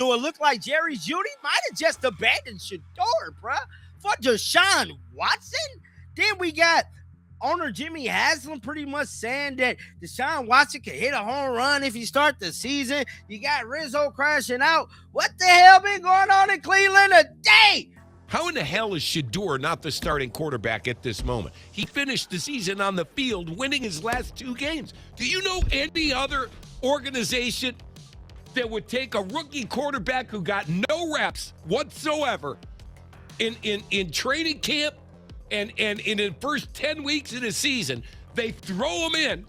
So it looked like Jerry Jeudy might have just abandoned Shedeur, bruh, for Deshaun Watson. Then we got owner Jimmy Haslam pretty much saying that Deshaun Watson can hit a home run if you start the season. You got Rizzo crashing out. What the hell been going on in Cleveland today? How in the hell is Shedeur not the starting quarterback at this moment? He finished the season on the field, winning his last 2 games. Do you know any other organization that would take a rookie quarterback who got no reps whatsoever in training camp and in the first 10 weeks of the season? They throw him in,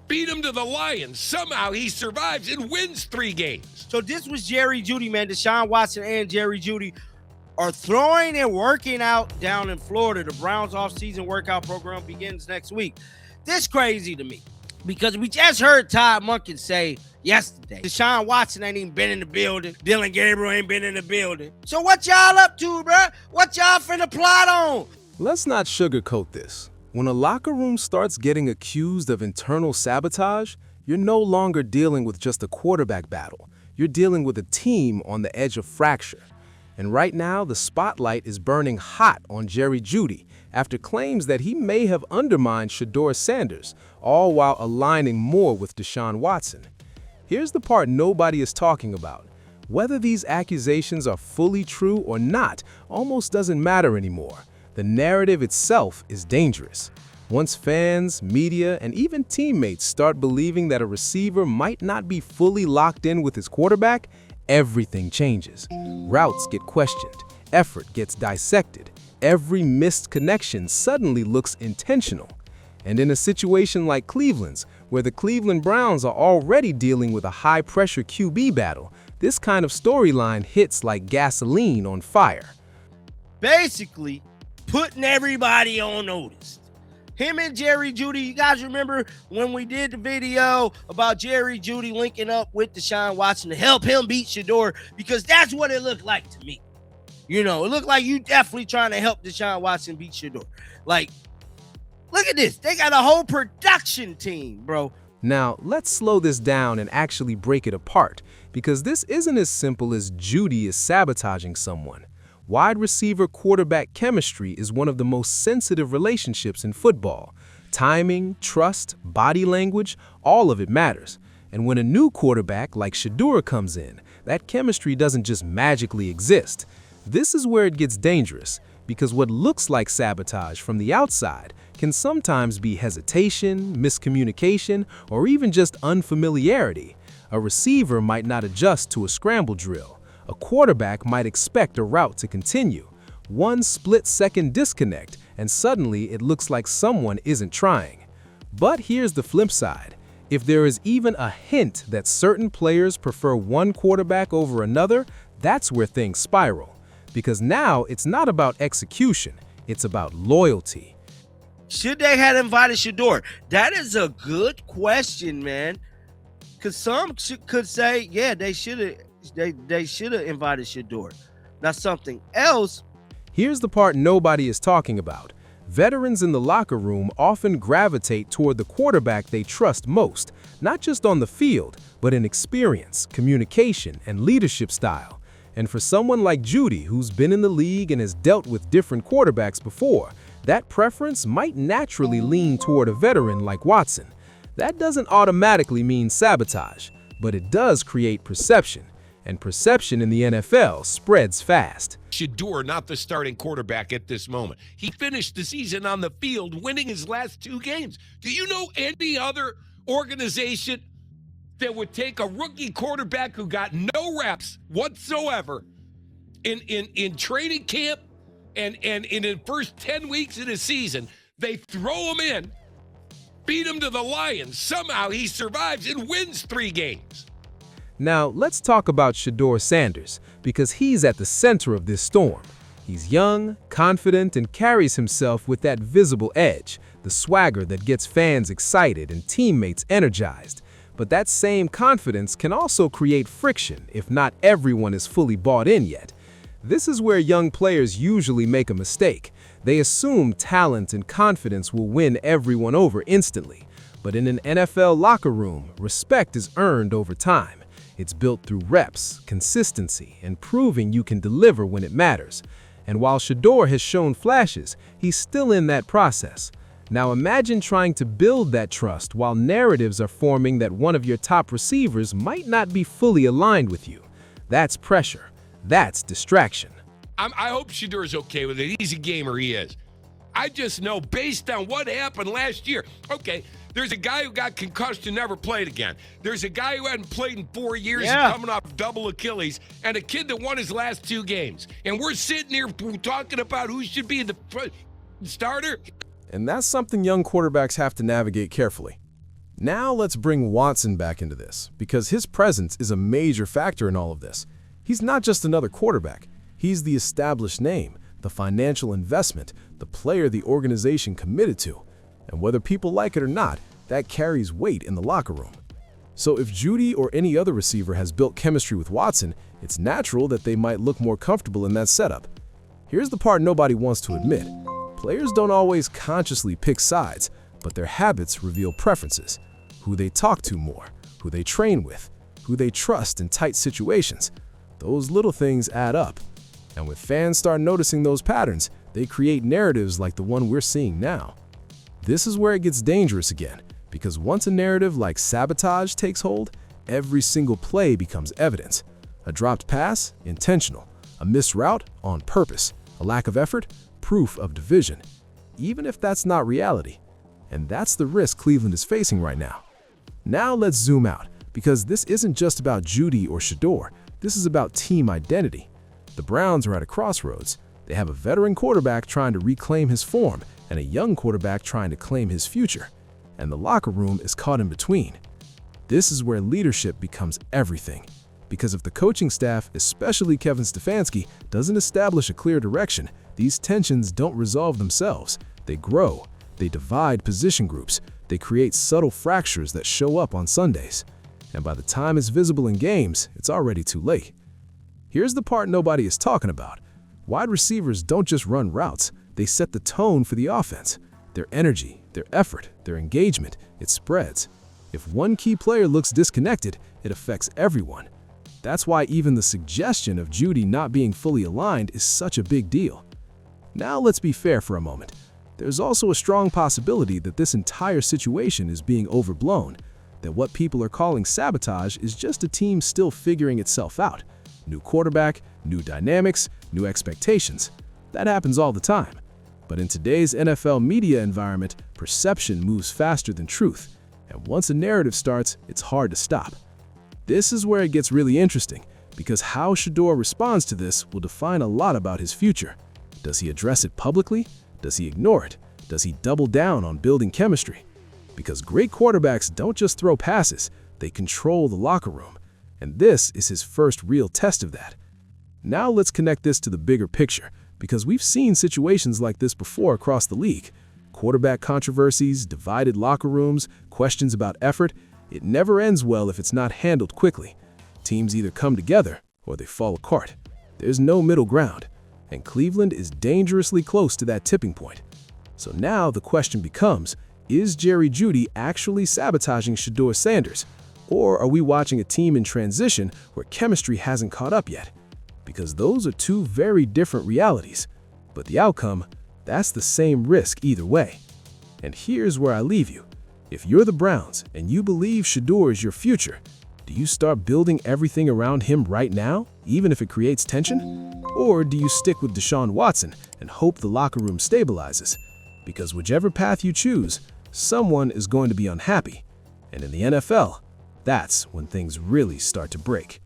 beat him to the Lions. Somehow he survives and wins 3 games. So this was Jerry Jeudy, man. Deshaun Watson and Jerry Jeudy are throwing and working out down in Florida. The Browns off-season workout program begins next week. This crazy to me because we just heard Todd Monken say yesterday Deshaun Watson ain't even been in the building. Dylan Gabriel ain't been in the building. So what y'all up to, bruh? What y'all finna plot on? Let's not sugarcoat this. When a locker room starts getting accused of internal sabotage, you're no longer dealing with just a quarterback battle. You're dealing with a team on the edge of fracture. And right now, the spotlight is burning hot on Jerry Jeudy after claims that he may have undermined Shedeur Sanders, all while aligning more with Deshaun Watson. Here's the part nobody is talking about. Whether these accusations are fully true or not almost doesn't matter anymore. The narrative itself is dangerous. Once fans, media, and even teammates start believing that a receiver might not be fully locked in with his quarterback, everything changes. Routes get questioned, effort gets dissected, every missed connection suddenly looks intentional. And in a situation like Cleveland's, where the Cleveland Browns are already dealing with a high-pressure QB battle, this kind of storyline hits like gasoline on fire. Basically, putting everybody on notice. Him and Jerry Jeudy, you guys remember when we did the video about Jerry Jeudy linking up with Deshaun Watson to help him beat Shedeur? Because that's what it looked like to me. You know, it looked like you definitely trying to help Deshaun Watson beat Shedeur. Like, look at this. They got a whole production team, bro. Now, let's slow this down and actually break it apart, because this isn't as simple as Jeudy is sabotaging someone. Wide receiver-quarterback chemistry is one of the most sensitive relationships in football. Timing, trust, body language, all of it matters. And when a new quarterback like Shedeur comes in, that chemistry doesn't just magically exist. This is where it gets dangerous, because what looks like sabotage from the outside can sometimes be hesitation, miscommunication, or even just unfamiliarity. A receiver might not adjust to a scramble drill. A quarterback might expect a route to continue. One split-second disconnect, and suddenly it looks like someone isn't trying. But here's the flip side. If there is even a hint that certain players prefer one quarterback over another, that's where things spiral. Because now it's not about execution, it's about loyalty. Should they have invited Shedeur? That is a good question, man. Because some could say, yeah, they should have invited Shedeur. Now something else. Here's the part nobody is talking about. Veterans in the locker room often gravitate toward the quarterback they trust most, not just on the field, but in experience, communication, and leadership style. And for someone like Jeudy, who's been in the league and has dealt with different quarterbacks before, that preference might naturally lean toward a veteran like Watson. That doesn't automatically mean sabotage, but it does create perception. And perception in the NFL spreads fast. Shedeur not the starting quarterback at this moment. He finished the season on the field, winning his last 2 games. Do you know any other organization that would take a rookie quarterback who got no reps whatsoever in training camp and in the first 10 weeks of the season? They throw him in, beat him to the Lions. Somehow he survives and wins 3 games. Now, let's talk about Shedeur Sanders, because he's at the center of this storm. He's young, confident, and carries himself with that visible edge, the swagger that gets fans excited and teammates energized. But that same confidence can also create friction if not everyone is fully bought in yet. This is where young players usually make a mistake. They assume talent and confidence will win everyone over instantly. But in an NFL locker room, respect is earned over time. It's built through reps, consistency, and proving you can deliver when it matters. And while Shedeur has shown flashes, he's still in that process. Now imagine trying to build that trust while narratives are forming that one of your top receivers might not be fully aligned with you. That's pressure. That's distraction. I hope Shedeur's okay with it. He's a gamer, he is. I just know based on what happened last year. Okay, there's a guy who got concussed and never played again. There's a guy who hadn't played in 4 years and coming off double Achilles, and a kid that won his last 2 games. And we're sitting here talking about who should be the starter. And that's something young quarterbacks have to navigate carefully. Now let's bring Watson back into this, because his presence is a major factor in all of this. He's not just another quarterback. He's the established name, the financial investment, the player the organization committed to. And whether people like it or not, that carries weight in the locker room. So if Jeudy or any other receiver has built chemistry with Watson, it's natural that they might look more comfortable in that setup. Here's the part nobody wants to admit. Players don't always consciously pick sides, but their habits reveal preferences. Who they talk to more, who they train with, who they trust in tight situations. Those little things add up. And when fans start noticing those patterns, they create narratives like the one we're seeing now. This is where it gets dangerous again, because once a narrative like sabotage takes hold, every single play becomes evidence. A dropped pass, intentional. A missed route, on purpose. A lack of effort, proof of division. Even if that's not reality. And that's the risk Cleveland is facing right now. Now let's zoom out, because this isn't just about Jeudy or Shedeur. This is about team identity. The Browns are at a crossroads. They have a veteran quarterback trying to reclaim his form and a young quarterback trying to claim his future. And the locker room is caught in between. This is where leadership becomes everything. Because if the coaching staff, especially Kevin Stefanski, doesn't establish a clear direction, these tensions don't resolve themselves. They grow. They divide position groups. They create subtle fractures that show up on Sundays. And by the time it's visible in games, it's already too late. Here's the part nobody is talking about. Wide receivers don't just run routes, they set the tone for the offense. Their energy, their effort, their engagement, it spreads. If one key player looks disconnected, it affects everyone. That's why even the suggestion of Jeudy not being fully aligned is such a big deal. Now let's be fair for a moment. There's also a strong possibility that this entire situation is being overblown, that what people are calling sabotage is just a team still figuring itself out. New quarterback, new dynamics, new expectations. That happens all the time. But in today's NFL media environment, perception moves faster than truth. And once a narrative starts, it's hard to stop. This is where it gets really interesting, because how Shedeur responds to this will define a lot about his future. Does he address it publicly? Does he ignore it? Does he double down on building chemistry? Because great quarterbacks don't just throw passes, they control the locker room. And this is his first real test of that. Now let's connect this to the bigger picture, because we've seen situations like this before across the league. Quarterback controversies, divided locker rooms, questions about effort. It never ends well if it's not handled quickly. Teams either come together or they fall apart. There's no middle ground. And Cleveland is dangerously close to that tipping point. So now the question becomes, is Jerry Jeudy actually sabotaging Shedeur Sanders? Or are we watching a team in transition where chemistry hasn't caught up yet? Because those are two very different realities. But the outcome, that's the same risk either way. And here's where I leave you. If you're the Browns and you believe Shedeur is your future, do you start building everything around him right now, even if it creates tension? Or do you stick with Deshaun Watson and hope the locker room stabilizes? Because whichever path you choose, someone is going to be unhappy. And in the NFL, that's when things really start to break.